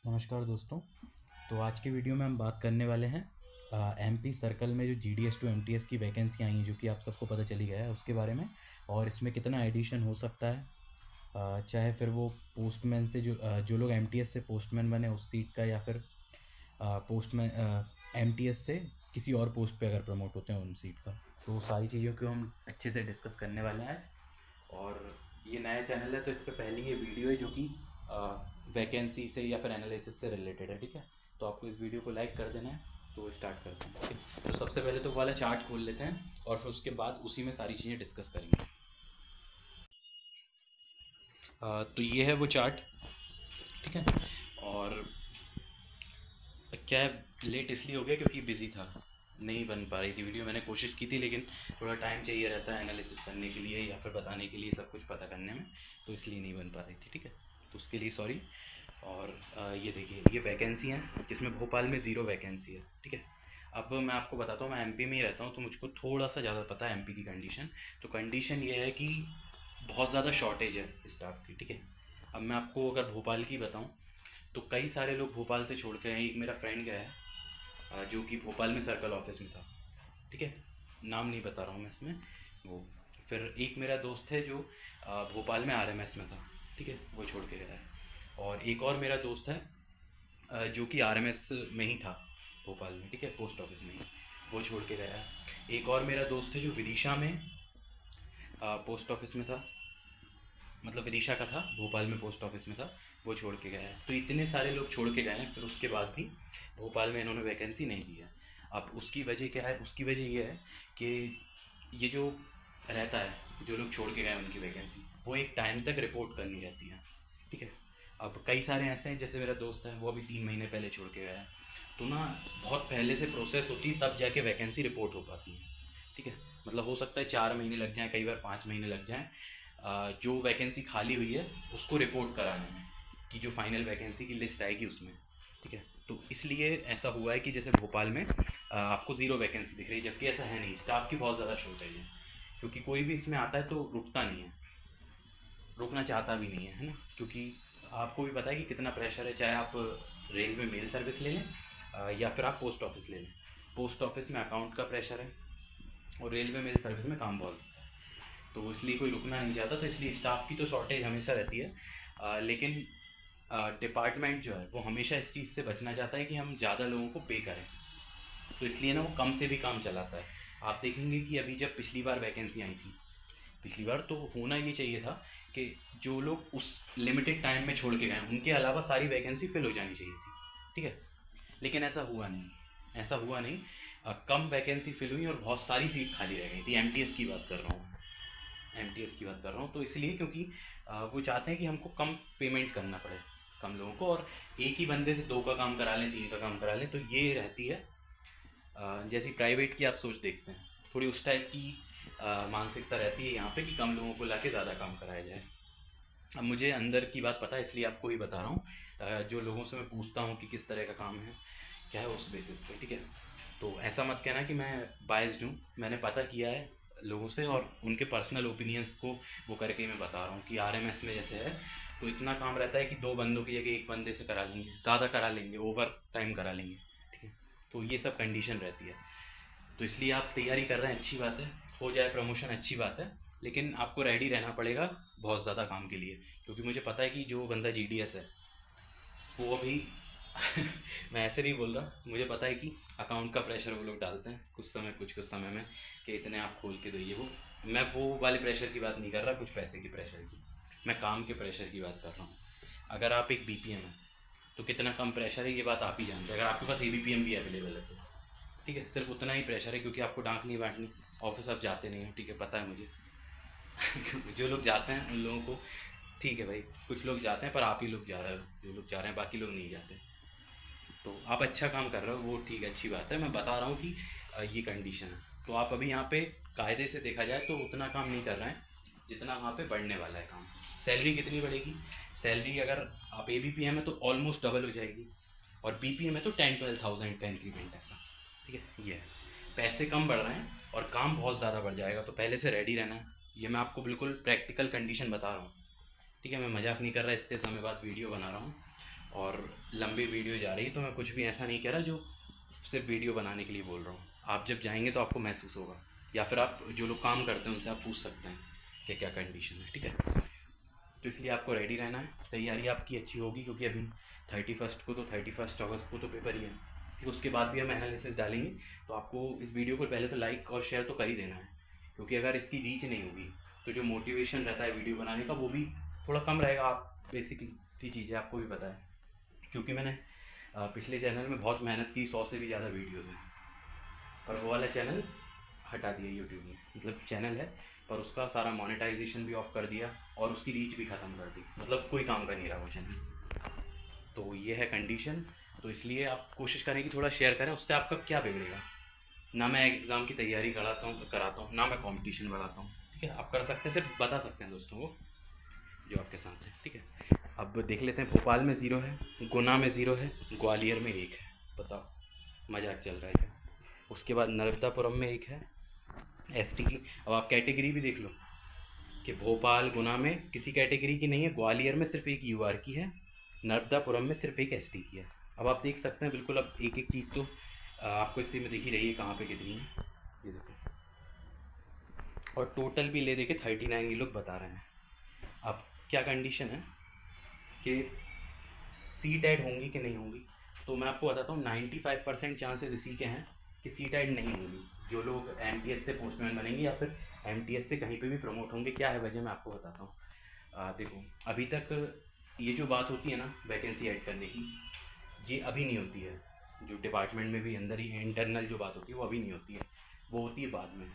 नमस्कार दोस्तों। तो आज के वीडियो में हम बात करने वाले हैं एमपी सर्कल में जो जीडीएस टू एमटीएस की वैकेंसी आई हैं, जो कि आप सबको पता चली गया है उसके बारे में, और इसमें कितना एडिशन हो सकता है। चाहे फिर वो पोस्टमैन से जो लोग एमटीएस से पोस्टमैन बने उस सीट का, या फिर पोस्टमैन एमटीएस से किसी और पोस्ट पे अगर प्रमोट होते हैं उन सीट का। तो सारी चीज़ों को हम अच्छे से डिस्कस करने वाले हैं आज। और ये नया चैनल है तो इस पर पहली ये वीडियो है जो कि वैकेंसी से या फिर एनालिसिस से रिलेटेड है, ठीक है। तो आपको इस वीडियो को लाइक कर देना है। तो स्टार्ट करते हैं, ठीक है। तो सबसे पहले तो वो वाला चार्ट खोल लेते हैं और फिर उसके बाद उसी में सारी चीज़ें डिस्कस करेंगे। तो ये है वो चार्ट, ठीक है। और क्या है, लेट इसलिए हो गया क्योंकि बिज़ी था, नहीं बन पा रही थी वीडियो। मैंने कोशिश की थी लेकिन थोड़ा टाइम चाहिए रहता है एनालिसिस करने के लिए या फिर बताने के लिए, सब कुछ पता करने में, तो इसलिए नहीं बन पा रही थी, ठीक है। तो उसके लिए सॉरी। और ये देखिए, ये वैकेंसी है, इसमें भोपाल में 0 वैकेंसी है, ठीक है। अब मैं आपको बताता हूँ, मैं एमपी में ही रहता हूँ तो मुझको थोड़ा सा ज़्यादा पता है एमपी की कंडीशन। तो कंडीशन ये है कि बहुत ज़्यादा शॉर्टेज है स्टाफ की, ठीक है। अब मैं आपको अगर भोपाल की बताऊँ तो कई सारे लोग भोपाल से छोड़ के हैं। एक मेरा फ्रेंड गया है जो कि भोपाल में सर्कल ऑफिस में था, ठीक है। नाम नहीं बता रहा हूँ मैं इसमें वो। फिर एक मेरा दोस्त है जो भोपाल में आरएमएस में था, ठीक है, वो छोड़ के गया है। और एक और मेरा दोस्त है जो कि आरएमएस में ही था भोपाल में, ठीक है, पोस्ट ऑफिस में ही, वो छोड़ के गया है। एक और मेरा दोस्त है जो विदिशा में पोस्ट ऑफिस में था, मतलब विदिशा का था, भोपाल में पोस्ट ऑफिस में था, वो छोड़ के गया है। तो इतने सारे लोग छोड़ के गए हैं, फिर उसके बाद भी भोपाल में इन्होंने वैकेंसी नहीं दी है। अब उसकी वजह क्या है? उसकी वजह ये है कि ये जो रहता है, जो लोग छोड़ के गए उनकी वैकेंसी, वो एक टाइम तक रिपोर्ट करनी रहती है, ठीक है। अब कई सारे ऐसे हैं, जैसे मेरा दोस्त है वो अभी 3 महीने पहले छोड़ के गया है। तो ना, बहुत पहले से प्रोसेस होती है तब जाके वैकेंसी रिपोर्ट हो पाती है, ठीक है। मतलब हो सकता है 4 महीने लग जाएँ, कई बार 5 महीने लग जाएँ जो वैकेंसी खाली हुई है उसको रिपोर्ट कराने में, कि जो फाइनल वैकेंसी की लिस्ट आएगी उसमें, ठीक है। तो इसलिए ऐसा हुआ है कि जैसे भोपाल में आपको 0 वैकेंसी दिख रही है, जबकि ऐसा है नहीं। स्टाफ की बहुत ज़्यादा शॉर्टेज है, क्योंकि कोई भी इसमें आता है तो रुकता नहीं है, रुकना चाहता भी नहीं है ना। क्योंकि आपको भी पता है कि कितना प्रेशर है, चाहे आप रेलवे मेल सर्विस ले लें या फिर आप पोस्ट ऑफिस ले लें। पोस्ट ऑफिस में अकाउंट का प्रेशर है और रेलवे मेल सर्विस में काम बहुत ज़्यादा है, तो इसलिए कोई रुकना नहीं चाहता। तो इसलिए स्टाफ की तो शॉर्टेज हमेशा रहती है, लेकिन डिपार्टमेंट जो है वो हमेशा इस चीज़ से बचना चाहता है कि हम ज़्यादा लोगों को पे करें। तो इसलिए ना वो कम से भी काम चलाता है। आप देखेंगे कि अभी जब पिछली बार वैकेंसी आई थी, पिछली बार तो होना ये चाहिए था कि जो लोग उस लिमिटेड टाइम में छोड़ के गए उनके अलावा सारी वैकेंसी फिल हो जानी चाहिए थी, ठीक है। लेकिन ऐसा हुआ नहीं, ऐसा हुआ नहीं। कम वैकेंसी फिल हुई और बहुत सारी सीट खाली रह गई थी। एमटीएस की बात कर रहा हूँ, एमटीएस की बात कर रहा हूँ। तो इसलिए क्योंकि वो चाहते हैं कि हमको कम पेमेंट करना पड़े कम लोगों को, और एक ही बंदे से 2 का काम करा लें, 3 का काम करा लें। तो ये रहती है जैसी प्राइवेट की आप सोच देखते हैं, थोड़ी उस टाइप की मानसिकता रहती है यहाँ पे कि कम लोगों को लाके ज़्यादा काम कराया जाए। अब मुझे अंदर की बात पता है इसलिए आपको ही बता रहा हूँ। जो लोगों से मैं पूछता हूँ कि किस तरह का काम है, क्या है, उस बेसिस पे, ठीक है। तो ऐसा मत कहना कि मैं बायस्ड हूँ, मैंने पता किया है लोगों से और उनके पर्सनल ओपिनियंस को वो करके मैं बता रहा हूँ कि आरएमएस में जैसे है तो इतना काम रहता है कि 2 बंदों की जगह 1 बंदे से करा लेंगे, ज़्यादा करा लेंगे, ओवर टाइम करा लेंगे, ठीक है। तो ये सब कंडीशन रहती है। तो इसलिए आप तैयारी कर रहे हैं, अच्छी बात है, हो जाए प्रमोशन अच्छी बात है, लेकिन आपको रेडी रहना पड़ेगा बहुत ज़्यादा काम के लिए। क्योंकि मुझे पता है कि जो बंदा जीडीएस है वो अभी मैं ऐसे नहीं बोल रहा, मुझे पता है कि अकाउंट का प्रेशर वो लोग डालते हैं कुछ समय में कि इतने आप खोल के दो ये वो। मैं वो वाले प्रेशर की बात नहीं कर रहा, कुछ पैसे की प्रेशर की, मैं काम के प्रेशर की बात कर रहा हूँ। अगर आप एक बीपीएम है तो कितना कम प्रेशर है ये बात आप ही जानते हैं, अगर आपके पास एबीपीएम भी अवेलेबल है तो, ठीक है। सिर्फ उतना ही प्रेशर है क्योंकि आपको डांट नहीं बांटनी, ऑफिस आप जाते नहीं हो, ठीक है, पता है मुझे। जो लोग जाते हैं उन लोगों को, ठीक है भाई, कुछ लोग जाते हैं पर आप ही लोग जा रहे हो, जो लोग जा रहे हैं, बाकी लोग नहीं जाते। तो आप अच्छा काम कर रहे हो, वो ठीक है, अच्छी बात है। मैं बता रहा हूँ कि ये कंडीशन है। तो आप अभी यहाँ पे कायदे से देखा जाए तो उतना काम नहीं कर रहे हैं जितना वहाँ पे बढ़ने वाला है काम। सैलरी कितनी बढ़ेगी? सैलरी अगर आप एबीपीएम है तो ऑलमोस्ट डबल हो जाएगी, और बीपीएम है तो 10-12 थाउजेंड का इंक्रीमेंट है, ठीक है। ये है, पैसे कम बढ़ रहे हैं और काम बहुत ज़्यादा बढ़ जाएगा, तो पहले से रेडी रहना है। ये मैं आपको बिल्कुल प्रैक्टिकल कंडीशन बता रहा हूँ, ठीक है। मैं मजाक नहीं कर रहा, इतने समय बाद वीडियो बना रहा हूँ। और लंबी वीडियो जा रही है, तो मैं कुछ भी ऐसा नहीं कह रहा जो सिर्फ वीडियो बनाने के लिए बोल रहा हूँ। आप जब जाएंगे तो आपको महसूस होगा, या फिर आप जो लोग काम करते हैं उनसे आप पूछ सकते हैं कि क्या कंडीशन है, ठीक है। तो इसलिए आपको रेडी रहना है, तैयारी आपकी अच्छी होगी, क्योंकि अभी 31 को तो 31 अगस्त को तो पेपर ही है। फिर उसके बाद भी हम एनालिसिस डालेंगे, तो आपको इस वीडियो को पहले तो लाइक और शेयर तो कर ही देना है, क्योंकि अगर इसकी रीच नहीं होगी तो जो मोटिवेशन रहता है वीडियो बनाने का वो भी थोड़ा कम रहेगा। आप बेसिकली सी चीज़ें आपको भी पता है, क्योंकि मैंने पिछले चैनल में बहुत मेहनत की, 100 से भी ज़्यादा वीडियोज़ हैं, पर वो वाला चैनल हटा दिया यूट्यूब ने। मतलब चैनल है पर उसका सारा मोनेटाइजेशन भी ऑफ कर दिया और उसकी रीच भी ख़त्म कर दी, मतलब कोई काम का नहीं रहा वो चैनल। तो ये है कंडीशन। तो इसलिए आप कोशिश करें कि थोड़ा शेयर करें, उससे आपका क्या बिगड़ेगा। ना मैं एग्ज़ाम की तैयारी कराता हूँ, ना मैं कंपटीशन बढ़ाता हूँ, ठीक है। आप कर सकते हैं, सिर्फ बता सकते हैं दोस्तों को जो आपके साथ है, ठीक है। अब देख लेते हैं, भोपाल में 0 है, गुना में 0 है, ग्वालियर में 1 है। बताओ मजाक चल रहा है क्या। उसके बाद नर्मदापुरम में 1 है एसटी की। अब आप कैटेगरी भी देख लो कि भोपाल गुना में किसी कैटेगरी की नहीं है, ग्वालियर में सिर्फ 1 यूआर की है, नर्मदापुरम में सिर्फ 1 एसटी की है। अब आप देख सकते हैं बिल्कुल, अब एक एक चीज़ तो आपको इसी में दिख ही रही है कहाँ पे कितनी है, ये देखो। और टोटल भी ले देके 39 ये लोग बता रहे हैं। अब क्या कंडीशन है कि सीट ऐड होंगी कि नहीं होंगी, तो मैं आपको बताता हूँ 95% चांसेस इसी के हैं कि सीट ऐड नहीं होंगी। जो लोग एमटीएस से पोस्टमैन बनेंगे या फिर एमटीएस से कहीं पे भी प्रमोट होंगे, क्या है वजह मैं आपको बताता हूँ। देखो, अभी तक ये जो बात होती है ना वैकेंसी ऐड करने की, ये अभी नहीं होती है। जो डिपार्टमेंट में भी अंदर ही है, इंटरनल जो बात होती है वो अभी नहीं होती है, वो होती है बाद में।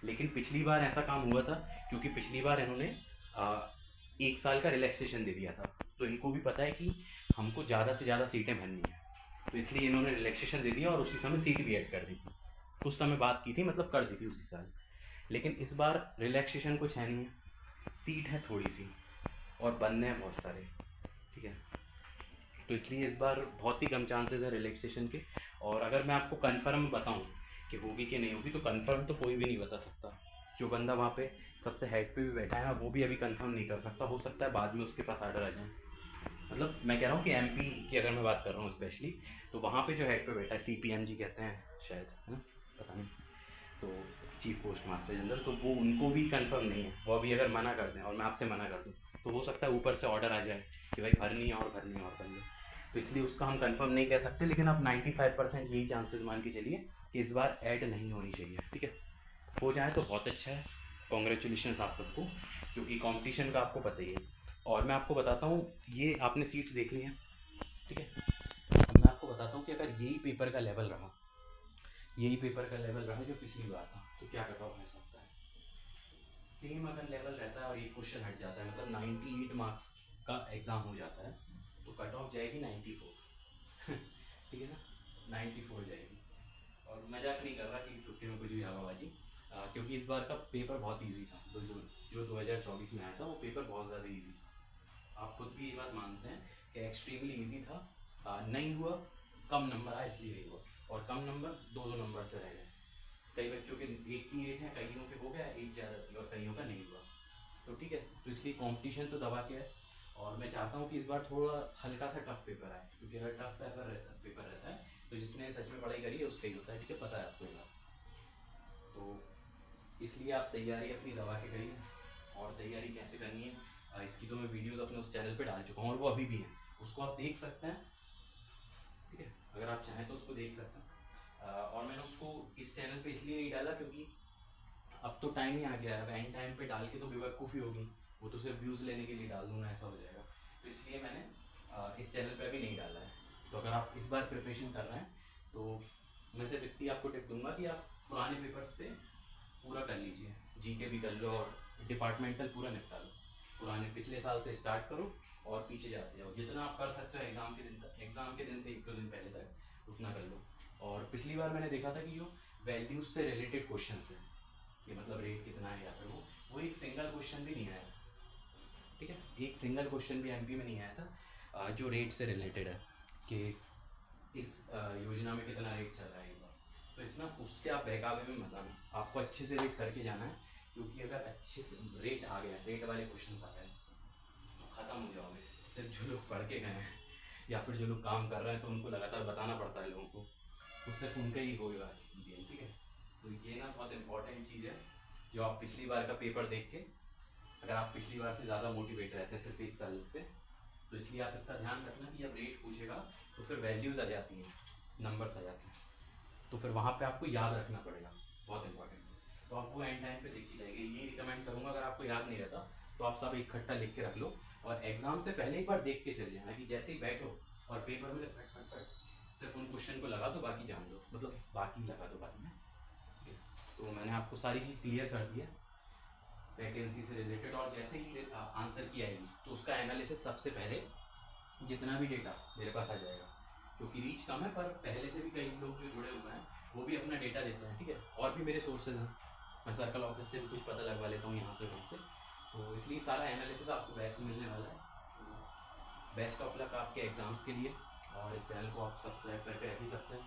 लेकिन पिछली बार ऐसा काम हुआ था, क्योंकि पिछली बार इन्होंने 1 साल का रिलैक्सेशन दे दिया था, तो इनको भी पता है कि हमको ज़्यादा से ज़्यादा सीटें भरनी है, तो इसलिए इन्होंने रिलैक्सेशन दे दिया और उसी समय सीट भी ऐड कर दी थी। उस समय बात की थी, मतलब कर दी थी उसी साल। लेकिन इस बार रिलैक्सेशन कुछ है नहीं है, सीट है थोड़ी सी और बनने हैं बहुत सारे, ठीक है। तो इसलिए इस बार बहुत ही कम चांसेस है रिलैक्सेशन के। और अगर मैं आपको कन्फर्म बताऊं कि होगी कि नहीं होगी, तो कन्फर्म तो कोई भी नहीं बता सकता। जो बंदा वहाँ पे सबसे हेड पे भी बैठा है वो भी अभी कंफर्म नहीं कर सकता, हो सकता है बाद में उसके पास आर्डर आ जाए। मतलब मैं कह रहा हूँ कि एमपी की अगर मैं बात कर रहा हूँ स्पेशली, तो वहाँ पे जो हेड पे बैठा है सीपीएमजी कहते हैं शायद, है ना, पता नहीं, तो चीफ पोस्ट मास्टर जनरल, तो वो उनको भी कंफर्म नहीं है। वो अभी अगर मना कर दें और मैं आपसे मना कर दूँ तो हो सकता है ऊपर से ऑर्डर आ जाए कि भाई भरनी है और भरनी है और भरनी है, तो इसलिए उसका हम कंफर्म नहीं कह सकते। लेकिन आप 95% यही चांसेस मान के चलिए कि इस बार ऐड नहीं होनी चाहिए, ठीक है। हो जाए तो बहुत अच्छा है, कॉन्ग्रेचुलेशन आप सबको, क्योंकि कंपटीशन का आपको पता ही है। और मैं आपको बताता हूँ, ये आपने सीट्स देख ली हैं, ठीक है। अब मैं आपको बताता हूँ कि अगर यही पेपर का लेवल रहा, यही पेपर का लेवल रहा जो पिछली बार था, तो क्या कट ऑफ रह सकता है। सेम अगर लेवल रहता है और ये क्वेश्चन हट जाता है, मतलब 98 मार्क्स का एग्ज़ाम हो जाता है, तो कट ऑफ जाएगी 94 ठीक है ना, 94 जाएगी। और मजाक नहीं कर रहा कि तुक्के में कुछ भी हवाबाजी, क्योंकि इस बार का पेपर बहुत इजी था। जो 2024 में आया था वो पेपर बहुत ज़्यादा इजी था, आप खुद भी ये बात मानते हैं कि एक्सट्रीमली इजी था। नहीं हुआ, कम नंबर आया इसलिए नहीं हुआ, और कम नंबर दो नंबर से रह गए। कई बच्चों के 88 हैं, कईयों के हो गया, एज ज़्यादा थी और कईयों का नहीं हुआ, तो ठीक है। तो इसलिए कंपटीशन तो दबा के है, और मैं चाहता हूँ कि इस बार थोड़ा हल्का सा टफ पेपर आए, क्योंकि अगर टफ पेपर रहता है तो जिसने सच में पढ़ाई करी है उसका ही होता है, ठीक है, पता है आपको ये। तो इसलिए आप तैयारी अपनी दबा के करिए। और तैयारी कैसे करनी है, इसकी तो मैं वीडियोस अपने उस चैनल पे डाल चुका हूँ और वो अभी भी है, उसको आप देख सकते हैं, ठीक है, अगर आप चाहें तो उसको देख सकते हैं। और मैंने उसको इस चैनल पे इसलिए नहीं डाला क्योंकि अब तो टाइम ही आ गया है, अब एंड टाइम पे डाल के तो बेवकूफ़ी होगी, वो तो सिर्फ व्यूज़ लेने के लिए डाल दूंगा, ऐसा हो जाएगा। तो इसलिए मैंने इस चैनल पे अभी नहीं डाला है। तो अगर आप इस बार प्रिपरेशन कर रहे हैं तो मैं सिर्फ इतनी आपको टिप दूंगा कि आप पुराने पेपर्स से पूरा कर लीजिए, जीके भी कर लो और डिपार्टमेंटल पूरा निपटा लो। पुराने पिछले साल से स्टार्ट करो और पीछे जाते जाओ, जितना आप कर सकते हो एग्ज़ाम के दिन तक, एग्ज़ाम के दिन से 1-2 दिन पहले तक उतना कर लो। और पिछली बार मैंने देखा था कि जो वैल्यूज़ से रिलेटेड क्वेश्चन है, कि मतलब रेट कितना है या फिर वो एक सिंगल क्वेश्चन भी नहीं आया था, ठीक है, एक सिंगल क्वेश्चन भी एमपी में नहीं आया था जो रेट से रिलेटेड है कि इस योजना में कितना रेट चल रहा है इस बार। तो इसमें उसके आप बहकावे में मत आना, आपको अच्छे से रेट करके जाना है, क्योंकि अगर अच्छे से रेट आ गया, रेट वाले क्वेश्चन आ गए तो ख़त्म हो जाओगे। सिर्फ जो लोग पढ़ के गए हैं या फिर जो लोग काम कर रहे हैं तो उनको लगातार बताना पड़ता है लोगों को, तो सिर्फ उनका ही होगा गेम, ठीक है। तो ये ना बहुत इंपॉर्टेंट चीज़ है, जो आप पिछली बार का पेपर देख के, अगर आप पिछली बार से ज़्यादा मोटिवेट रहते हैं सिर्फ एक साल से, तो इसलिए आप इसका ध्यान रखना कि जब रेट पूछेगा तो फिर वैल्यूज़ आ जाती हैं, नंबर्स आ जाते हैं, तो फिर वहाँ पे आपको याद रखना पड़ेगा, बहुत इंपॉर्टेंट है। तो आप वो एंड टाइम पे देखी जाएगी, ये रिकमेंड करूँगा। अगर आपको याद नहीं रहता तो आप सब इकट्ठा लिख के रख लो, और एग्ज़ाम से पहले एक बार देख के चले जाना कि जैसे ही बैठो और पेपर में फट फट फट सिर्फ उन क्वेश्चन को लगा दो, बाकी जान दो, मतलब बाकी लगा दो बाद में। तो मैंने आपको सारी चीज़ क्लियर कर दी है वैकेंसी से रिलेटेड, और जैसे ही आंसर की आएगी तो उसका एनालिसिस सबसे पहले जितना भी डेटा मेरे पास आ जाएगा, क्योंकि रीच कम है, पर पहले से भी कई लोग जो जुड़े हुए हैं वो भी अपना डेटा देते हैं, ठीक है। और भी मेरे सोर्सेज हैं, मैं सर्कल ऑफिस से भी कुछ पता लगवा लेता हूँ यहाँ से वहाँ से, तो इसलिए सारा एनालिसिस आपको बेस्ट मिलने वाला है। तो बेस्ट ऑफ लक आपके एग्ज़ाम्स के लिए, और इस चैनल को आप सब्सक्राइब करके रख ही सकते हैं।